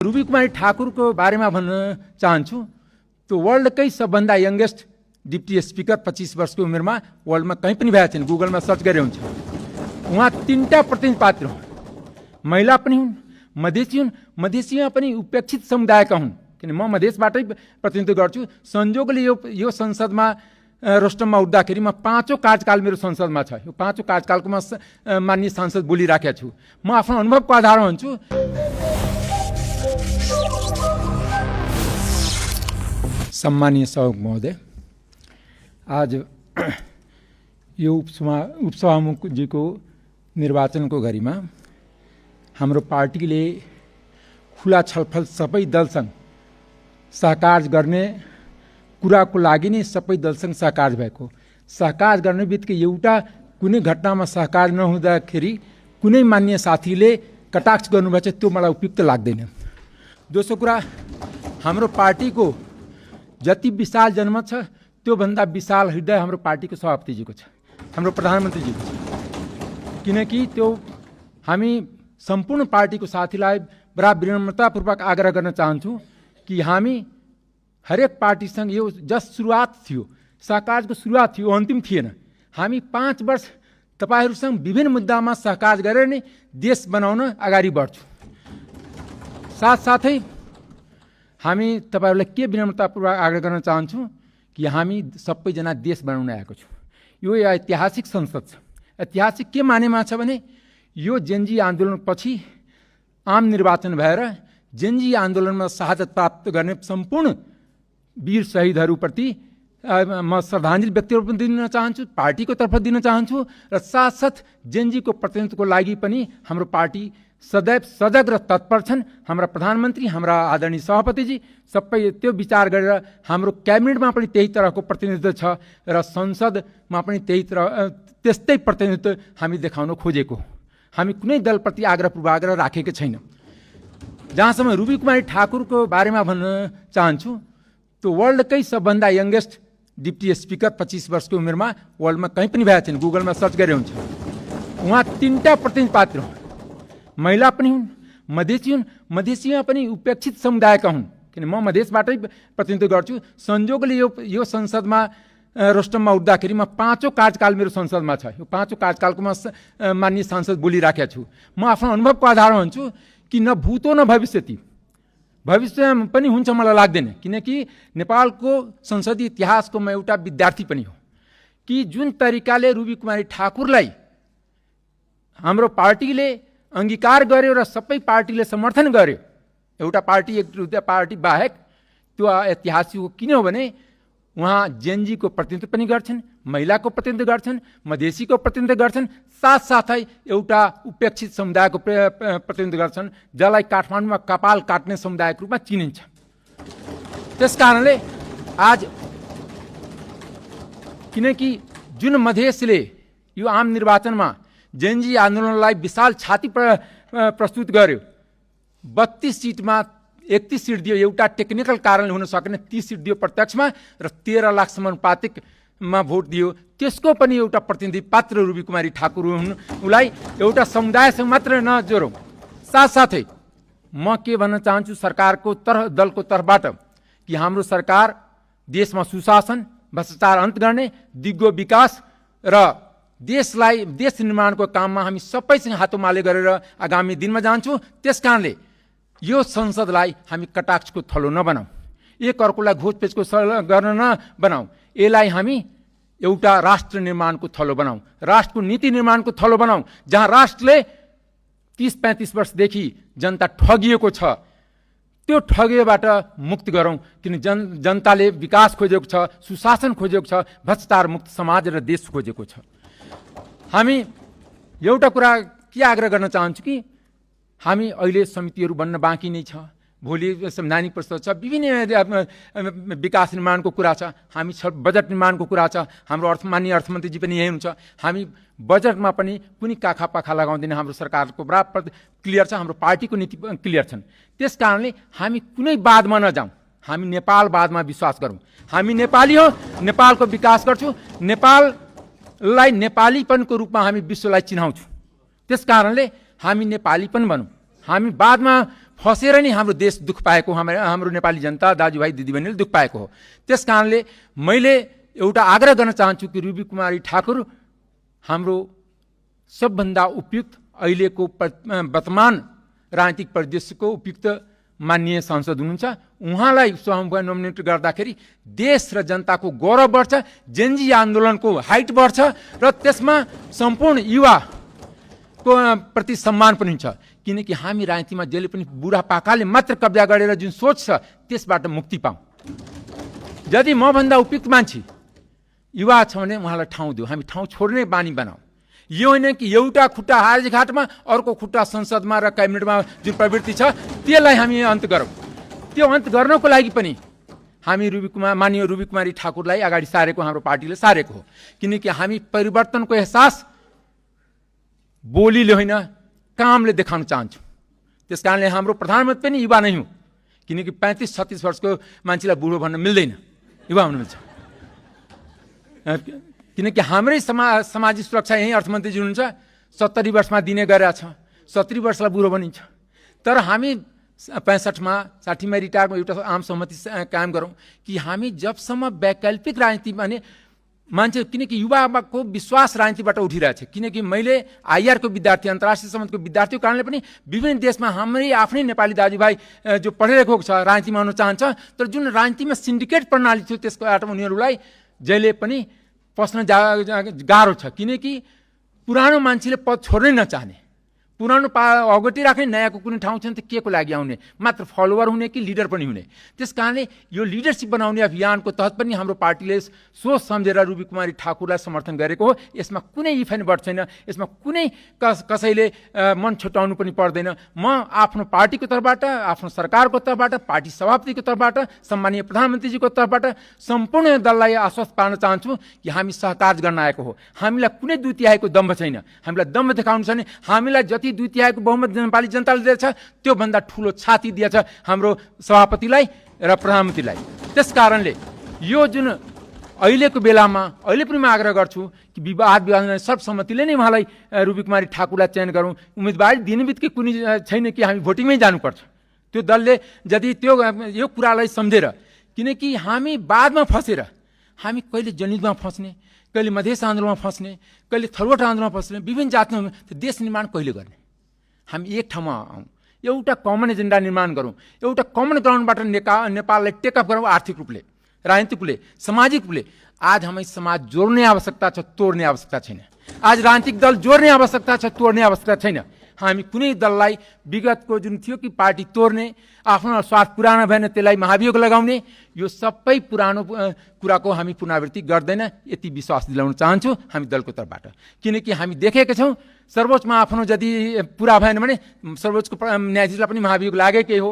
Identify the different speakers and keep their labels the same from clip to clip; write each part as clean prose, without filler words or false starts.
Speaker 1: Ruby कुमारी ठाकुरको बारेमा भन्न चाहन्छु। त्यो वर्ल्डकै सबभन्दा यङ्गेस्ट डिप्टी स्पिकर 25 वर्षको उमेरमा वर्ल्डमा कहीँ पनि भएको छैन, गुगलमा सर्च गरे हुन्छ। उहाँ 3टा प्रतिनिधि पात्र हुन्, महिला पनि हुन्, मधेसी हुन्, मधेसीमा पनि उपेक्षित समुदायका हुन्, किन म मधेसबाटै प्रतिनिधित्व गर्छु। संयोगले यो संसदमा रोस्टममा उठ्दाखेरि म 5औं कार्यकाल मेरो संसदमा छ। यो 5औं कार्यकालको म माननीय सांसद बोलिराखेको छु। म आफ्नो अनुभवको आधारमा भन्छु। सम्मानीय सभामुख महोदय, आज यो उपसभामुखजीको निर्वाचनको घडीमा हाम्रो पार्टीले खुला छलफल सबै दलसँग सहकार गर्ने कुराको लागि नै सबै दलसँग सहकार भएको। सहकार गर्ने बित्तिकै एउटा कुनै घटनामा सहकार नहुँदाखेरि कुनै मान्य साथीले कटाक्ष गर्नुभएछ, त्यो मलाई उपयुक्त लाग्दैन। दोस्रो कुरा, हाम्रो पार्टीको जति विशाल जनमत छ त्योभन्दा विशाल हृदय हाम्रो पार्टीको सभापतिजीको छ, हाम्रो प्रधानमन्त्रीजीको छ। किनकि त्यो हामी सम्पूर्ण पार्टीको साथीलाई बडा विनम्रतापूर्वक आग्रह गर्न चाहन्छु कि हामी हरेक पार्टीसँग यो जस्ट सुरुवात थियो, सहकारको सुरुवात थियो, अन्तिम थिएन। हामी 5 वर्ष तपाईँहरूसँग विभिन्न मुद्दामा सहकार गरेर नै देश बनाउन अगाडि बढ्छौँ। साथसाथै हामी तपाईँहरूलाई के विनम्रतापूर्वक आग्रह गर्न चाहन्छौँ कि हामी सबैजना देश बनाउन आएको छौँ। यो ऐतिहासिक संसद छ। ऐतिहासिक के मानेमा छ भने यो जेनजी आन्दोलनपछि आम निर्वाचन भएर जेनजी आन्दोलनमा शहादत प्राप्त गर्ने सम्पूर्ण वीर शहीदहरूप्रति म श्रद्धाञ्जली व्यक्तिहरू पनि दिन चाहन्छु, पार्टीको तर्फ दिन चाहन्छु र साथसाथ जेनजीको प्रतिनिधित्वको लागि पनि हाम्रो पार्टी सदैव सजग र तत्पर छन्। हाम्रा प्रधानमन्त्री, हाम्रा आदरणीय सभापतिजी सबै त्यो विचार गरेर हाम्रो क्याबिनेटमा पनि त्यही तरहको प्रतिनिधित्व छ र संसदमा पनि त्यस्तै प्रतिनिधित्व हामी देखाउन खोजेको। हामी कुनै दलप्रति आग्रह पूर्वाग्रह राखेको छैन। जहाँसम्म रूबी कुमारी ठाकुरको बारेमा भन्न चाहन्छु, त्यो वर्ल्डकै सबभन्दा यङ्गेस्ट डिप्टी स्पिकर 25 वर्षको उमेरमा वर्ल्डमा कहीँ पनि भएको छैन, गुगलमा सर्च गरे हुन्छ। उहाँ 3टा प्रतिनिधि पात्र हुन्, महिला पनि हुन्, मधेसी हुन्, मधेसीमा पनि उपेक्षित समुदायका हुन्, किन म मधेसबाटै प्रतिनिधित्व गर्छु। संयोगले यो संसदमा रोस्टममा उठ्दाखेरि म 5औं कार्यकाल मेरो संसदमा छ। यो 5औं कार्यकालको म माननीय सांसद बोलिराखेको छु। म आफ्नो अनुभवको आधारमा भन्छु कि न भूतो न भविष्यति, भविष्यमा पनि हुन्छ मलाई लाग्दैन। किनकि नेपालको संसदीय इतिहासको म एउटा विद्यार्थी पनि हो कि जुन तरिकाले रूबी कुमारी ठाकुरलाई हाम्रो पार्टीले अङ्गीकार गर्यो र सबै पार्टीले समर्थन गर्यो, एउटा पार्टी पार्टी बाहेक, त्यो ऐतिहासिक हो। किन हो भने उहाँ जेनजीको प्रतिनिधित्व पनि गर्छन्, महिलाको प्रतिनिधित्व गर्छन्, मधेसीको प्रतिनिधित्व गर्छन्, साथसाथै एउटा उपेक्षित समुदायको प्रतिनिधित्व गर्छन्, जसलाई काठमाडौँमा कपाल काट्ने समुदायको रूपमा चिनिन्छ। त्यस कारणले आज किनकि जुन मधेसले यो आम निर्वाचनमा जेनजी आन्दोलनलाई विशाल छाती प्रस्तुत गर्यो, 32 सिटमा 31 सिट दियो, एउटा टेक्निकल कारणले हुन सकेन, 30 सिट दियो प्रत्यक्षमा र 13 लाख समानुपातिकमा भोट दियो। त्यसको पनि एउटा प्रतिनिधि पात्र रूबी कुमारी ठाकुर हुन्। उसलाई एउटा समुदायसँग मात्र नजोरौँ। साथसाथै म के भन्न चाहन्छु सरकारको दलको तर्फबाट कि हाम्रो सरकार देशमा सुशासन, भ्रष्टाचार अन्त गर्ने, दिगो विकास र देश निर्माणको काममा हामी सबैसँग हातोमाले गरेर आगामी दिनमा जान्छौँ। त्यस कारणले यो संसदलाई हामी कटाक्षको थलो नबनाऊ, एक अर्कोलाई घोचपेचको गर्न नबनाऊ। यसलाई हामी एउटा राष्ट्र निर्माणको थलो बनाऊ, राष्ट्रको नीति निर्माणको थलो बनाऊ, जहाँ राष्ट्रले 30-35 वर्षदेखि जनता ठगिएको छ, त्यो ठगिएबाट मुक्त गरौँ। किन जनताले विकास खोजेको छ, सुशासन खोजेको छ, भ्रष्टाचार मुक्त समाज र देश खोजेको छ। हामी एउटा कुरा के आग्रह गर्न चाहन्छु कि हामी अहिले समितिहरू बन्न बाँकी नै छ, भोलि संवैधानिक प्रस्ताव छ, विभिन्न विकास निर्माणको कुरा छ, हामी बजेट निर्माणको कुरा छ। हाम्रो माननीय अर्थमन्त्रीजी पनि यही हुन्छ। हामी बजेटमा पनि कुनै काखा पाखा लगाउँदैन। हाम्रो सरकारको बराबर क्लियर छ, हाम्रो पार्टीको नीति क्लियर छन्। त्यस कारणले हामी कुनै वादमा नजाउँ, हामी नेपालवादमा विश्वास गरौँ। हामी नेपाली हो, नेपालको विकास गर्छौँ, नेपाललाई नेपालीपनको रूपमा हामी विश्वलाई चिनाउँछौँ। त्यस कारणले हामी नेपालीपन बनौँ। हामी बादमा फसेर नै हाम्रो देश दुःख पाएको, हाम्रो नेपाली जनता दाजुभाइ दिदीबहिनीले दुःख पाएको हो। त्यस कारणले मैले एउटा आग्रह गर्न चाहन्छु कि रुबी कुमारी ठाकुर हाम्रो सबभन्दा उपयुक्त अहिलेको वर्तमान राजनीतिक परिदृश्यको उपयुक्त माननीय सांसद हुनुहुन्छ। उहाँलाई सभामुख नोमिनेट गर्दाखेरि देश र जनताको गौरव बढ्छ, जेनजी आन्दोलनको हाइट बढ्छ र त्यसमा सम्पूर्ण युवाको प्रति सम्मान पनि हुन्छ। किनकि हामी राजनीतिमा जहिले पनि बुढापाकाले मात्र कब्जा गरेर जुन सोच छ त्यसबाट मुक्ति पाऊँ। यदि मभन्दा उपयुक्त मान्छे युवा छ भने उहाँलाई ठाउँ दिउँ, हामी ठाउँ छोड्ने बानी बनाऊ। यो होइन कि एउटा खुट्टा हाजघाटमा अर्को खुट्टा संसदमा र क्याबिनेटमा जुन प्रवृत्ति छ त्यसलाई हामी अन्त गरौँ। त्यो अन्त गर्नको लागि पनि हामी माननीय रुबी कुमारी ठाकुरलाई अगाडि सारेको हाम्रो पार्टीले सारेको हो। किनकि हामी परिवर्तनको एहसास बोलीले होइन कामले देखाउन चाहन्छौँ। त्यस कारणले हाम्रो प्रधानमन्त्री पनि युवा नै हुँ। किनकि 35-36 वर्षको मान्छेलाई बुढो भन्न मिल्दैन, युवा हुनु मिल्छ। किनकि हाम्रै सामाजिक सुरक्षा यही अर्थमन्त्रीजी हुनुहुन्छ, 70 वर्षमा दिने गरेका छ, 70 वर्षलाई बुढो भनिन्छ। तर हामी 65मा 60मा रिटायरमा एउटा आम सहमति कायम गरौँ कि हामी जबसम्म वैकल्पिक राजनीति भने मान्छे, किनकि युवाको विश्वास राजनीतिबाट उठिरहेछ। किनकि मैले आइआरको विद्यार्थी, अन्तर्राष्ट्रिय सम्बन्धको विद्यार्थीको कारणले पनि विभिन्न देशमा हाम्रै आफ्नै नेपाली दाजुभाइ जो पढिरहेको छ राजनीतिमा आउन चाहन्छ, तर जुन राजनीतिमा सिन्डिकेट प्रणाली थियो त्यसबाट उनीहरूलाई जहिले पनि पस्न गाह्रो छ। किनकि पुरानो मान्छेले पद छोड्नै नचाहने, पुरानो अगटी राख्ने, नयाँको कुनै ठाउँ छैन त के को लागि आउने, मात्र फलोवर हुने कि लिडर पनि हुने। त्यस कारणले यो लिडरसिप बनाउने अभियानको तहत पनि हाम्रो पार्टीले सोच सम्झेर रुबी कुमारी ठाकुरलाई समर्थन गरेको हो। यसमा कुनै इफ एन्ड बट छैन, यसमा कुनै कसैले मन छुटाउनु पनि पर्दैन। म आफ्नो पार्टीको तर्फबाट, आफ्नो सरकारको तर्फबाट, पार्टी सभापतिको तर्फबाट, सम्मानीय प्रधानमन्त्रीजीको तर्फबाट सम्पूर्ण दललाई आश्वस्त पार्न चाहन्छु कि हामी सहकार्य गर्न आएको हो। हामीलाई कुनै दुई तिहाईको दम्भ छैन। हामीलाई दम्भ देखाउनु छ भने हामीलाई जति दुई तिहाईको बहुमत नेपाली जनताले दिएछ त्योभन्दा ठुलो छाती दिएछ हाम्रो सभापतिलाई र प्रधानमन्त्रीलाई। त्यस कारणले यो जुन अहिलेको बेलामा अहिले पनि म आग्रह गर्छु कि विवाद सर्वसम्मतिले नै उहाँलाई रुबी कुमारी ठाकुरलाई चयन गरौँ। उम्मेदवारी दिनबित्तिकै कुनै छैन कि हामी भोटिङमै जानुपर्छ। त्यो दलले यदि यो कुरालाई सम्झेर, किनकि हामी बादमा फसेर हामी कहिले जनयुद्धमा फस्ने, कहिले मधेस आन्दोलनमा फस्ने, कहिले थलवट आन्दोलनमा फस्ने, विभिन्न जातमा देश निर्माण कहिले गर्ने। हामी एक ठाउँमा आउँ, एउटा कमन एजेन्डा निर्माण गरौँ, एउटा कमन ग्राउन्डबाट नेपाललाई टेकअप गरौँ, आर्थिक रूपले, राजनीतिक रूपले, सामाजिक रूपले। आज हामी समाज जोड्ने आवश्यकता छ, तोड्ने आवश्यकता छैन। आज राजनीतिक दल जोड्ने आवश्यकता छ, तोड्ने आवश्यकता छैन। हामी कुनै दललाई विगतको जुन थियो कि पार्टी तोड्ने, आफ्नो स्वार्थ पुरानो भएन त्यसलाई महाभियोग लगाउने, यो सबै पुरानो कुराको हामी पुनरावृत्ति गर्दैन, यति विश्वास दिलाउन चाहन्छु हामी दलको तर्फबाट। किनकि हामी देखेका छौँ सर्वोच्चमा आफ्नो यदि पुरा भएन भने सर्वोच्चको न्यायाधीशलाई पनि महाभियोग लागेकै हो।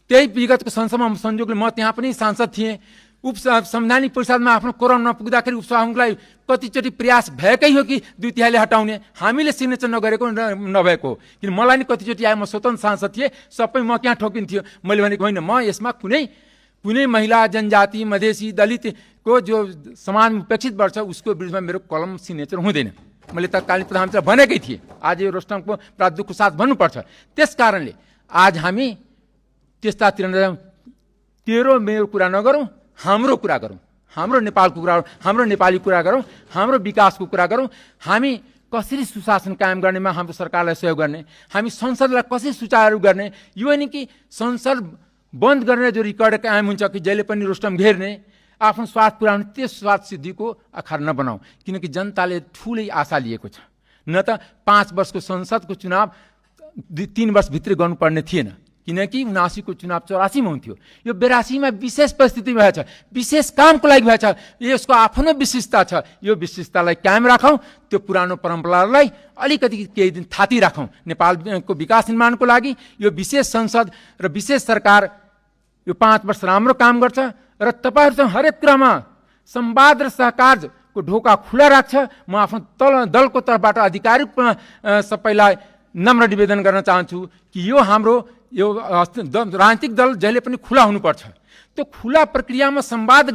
Speaker 1: त्यही विगतको संसदमा संयोगले म त्यहाँ पनि सांसद थिएँ। संवैधानिक परिषदमा आफ्नो कोरम नपुग्दाखेरि उपसभामुखलाई कतिचोटि प्रयास भएकै हो कि दुई तिहाईले हटाउने, हामीले सिग्नेचर नगरेको नभएको हो। किन मलाई नि कतिचोटि आयो, म स्वतन्त्र सांसद थिएँ, सबै म त्यहाँ ठोकिन्थ्यो। मैले भनेको होइन, म यसमा कुनै महिला, जनजाति, मधेसी, दलितको जो समान उपेक्षित वर्ष उसको विरुद्धमा मेरो कलम सिग्नेचर हुँदैन। मैले तत्कालीन प्रधानमन्त्रीलाई भनेकै थिएँ, आज यो रोस्टमको प्राप्त दुःखको साथ भन्नुपर्छ। त्यस कारणले आज हामी त्यस्तातिर नजाउँ, तेरो मेरो कुरा नगरौँ, हाम्रो कुरा गरौँ, हाम्रो नेपालको कुरा, हाम्रो नेपाली कुरा गरौँ, हाम्रो विकासको कुरा गरौँ। हामी कसरी सुशासन कायम गर्नेमा हाम्रो सरकारलाई सहयोग गर्ने, हामी संसदलाई कसरी सुचारू गर्ने। यो होइन कि संसद बन्द गरेर जो रिकर्ड कायम हुन्छ कि जहिले पनि रोस्टम घेर्ने, आफ्नो स्वार्थ पुर्याउने, त्यस स्वार्थ सिद्धिको आधार नबनाऊ। किनकि जनताले ठुलै आशा लिएको छ। न त 5 वर्षको संसदको चुनाव 3 वर्षभित्रै गर्नुपर्ने थिएन, किनकि 79 को चुनाव 84 में हुन्थ्यो। यो 82 में विशेष परिस्थिति भएछ, विशेष कामको लागि भएछ। यसको आफ्नो विशिष्टता छ, यो विशिष्टतालाई कायम राखौँ, त्यो पुरानो परम्परालाई अलिकति केही दिन थाती राखौँ। नेपालको विकास निर्माणको लागि यो विशेष संसद र विशेष सरकार यो 5 वर्ष राम्रो काम गर्छ र तपाईहरुसँग हरेक कुरामा संवाद र सहकारको ढोका खुला राख्छ। म आफ्नो दलको तर्फबाट आधिकारिक सबैलाई नम्र निवेदन गर्न चाहन्छु कि यो हाम्रो यो राजनीतिक दल जहिले पनि खुला हुनुपर्छ। त्यो खुला प्रक्रियामा संवाद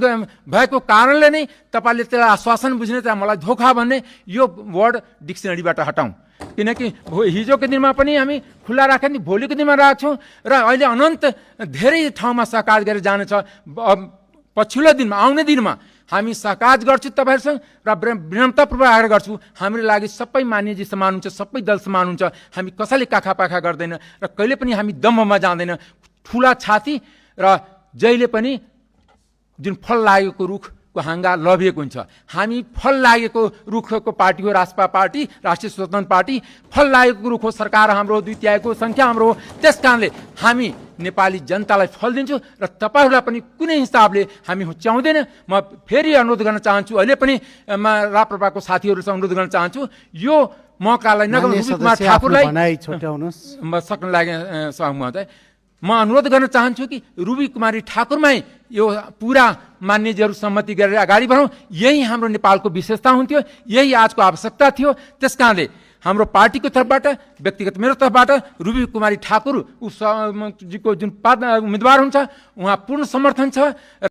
Speaker 1: भएको कारणले नै तपाईले त्यसलाई आश्वासन बुझ्ने, मलाई धोखा भन्ने यो वर्ड डिक्सनरीबाट हटाउँ। किनकि हिजोको दिनमा पनि हामी खुल्ला राख्यौँ नि, भोलिको दिनमा राख्छौँ र अहिले अनन्त धेरै ठाउँमा सहकाज गरेर जानेछ। पछिल्लो दिनमा, आउने दिनमा हामी सहकाज गर्छौँ तपाईँहरूसँग र विनम्रतापूर्वक आग्रह गर्छु, हाम्रो लागि सबै मान्यजी समान हुन्छ, सबै दल समान हुन्छ। हामी कसैले काखापाखा गर्दैन र कहिले पनि हामी दम्भमा जाँदैन। ठुला छाती र जहिले पनि जुन फल लागेको रुखको हाँगा लभिएको हुन्छ। हामी फल लागेको रुखको पार्टी हो रासपा पार्टी, राष्ट्रिय स्वतन्त्र पार्टी। फल लागेको रुख हो, सरकार हाम्रो, 2 तिहाईको सङ्ख्या हाम्रो हो। त्यस कारणले हामी नेपाली जनतालाई फल दिन्छौँ र तपाईँहरूलाई पनि कुनै हिसाबले हामी हुच्याउँदैन। म फेरि अनुरोध गर्न चाहन्छु, अहिले पनि राप्रपाको साथीहरूसँग अनुरोध गर्न चाहन्छु, यो मौकालाई ठाकुरलाई सक्न लागि महोदय म अनुरोध गर्न चाहन्छु कि रुबी कुमारी ठाकुरमै यो पुरा मान्यजीहरू सम्मति गरेर अगाडि बढौँ। यही हाम्रो नेपालको विशेषता हुन्थ्यो, यही आजको आवश्यकता थियो। त्यस कारणले हाम्रो पार्टीको तर्फबाट, व्यक्तिगत मेरो तर्फबाट रुबी कुमारी ठाकुर जीको जुन उम्मेदवार हुन्छ उहाँ पूर्ण समर्थन छ।